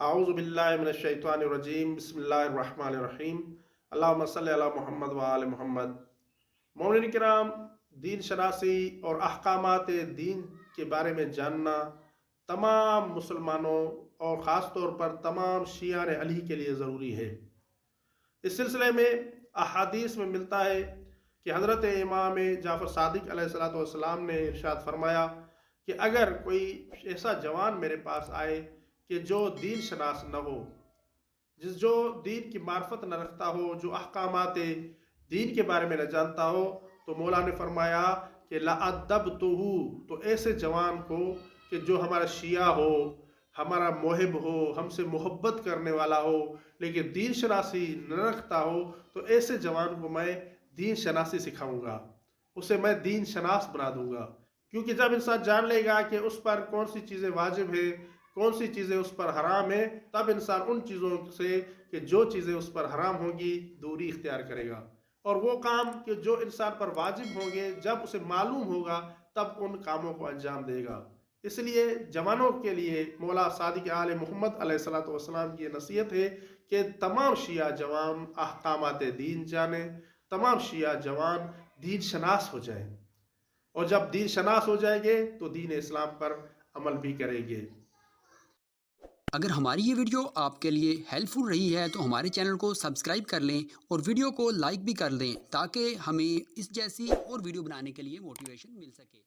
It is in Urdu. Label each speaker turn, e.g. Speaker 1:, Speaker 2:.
Speaker 1: اعوذ باللہ من الشیطان الرجیم بسم اللہ الرحمن الرحیم اللہم صلی علی محمد و آل محمد۔ مومنین کرام، دین شناسی اور احکامات دین کے بارے میں جاننا تمام مسلمانوں اور خاص طور پر تمام شیعان علی کے لیے ضروری ہے۔ اس سلسلے میں احادیث میں ملتا ہے کہ حضرت امام جعفر صادق علیہ السلام نے ارشاد فرمایا کہ اگر کوئی ایسا جوان میرے پاس آئے کہ جو دین شناس نہ ہو، جو دین کی معرفت نہ رکھتا ہو، جو احکامات دین کے بارے میں نہ جانتا ہو، تو مولا نے فرمایا کہ لَأَدَّبْتُهُ، تو ایسے جوان کو کہ جو ہمارا شیعہ ہو، ہمارا محب ہو، ہم سے محبت کرنے والا ہو لیکن دین شناسی نہ رکھتا ہو، تو ایسے جوان کو میں دین شناسی سکھاؤں گا، اسے میں دین شناس بنا دوں گا۔ کیونکہ جب انسان جان لے گا کہ اس پر کون سی چیزیں واجب ہیں، کون سی چیزیں اس پر حرام ہیں، تب انسان ان چیزوں سے کہ جو چیزیں اس پر حرام ہوں گی دوری اختیار کرے گا، اور وہ کام کہ جو انسان پر واجب ہوں گے جب اسے معلوم ہوگا تب ان کاموں کو انجام دے گا۔ اس لیے جوانوں کے لیے مولا صادق آل محمد علیہ السلام کی یہ نصیحت ہے کہ تمام شیعہ جوان احکامات دین جانیں، تمام شیعہ جوان دین شناس ہو جائیں، اور جب دین شناس ہو جائیں گے تو دین اسلام پر عمل بھی کریں گے۔
Speaker 2: اگر ہماری یہ ویڈیو آپ کے لیے ہیلپ فل رہی ہے تو ہمارے چینل کو سبسکرائب کر لیں اور ویڈیو کو لائک بھی کر دیں تاکہ ہمیں اس جیسی اور ویڈیو بنانے کے لیے موٹیویشن مل سکے۔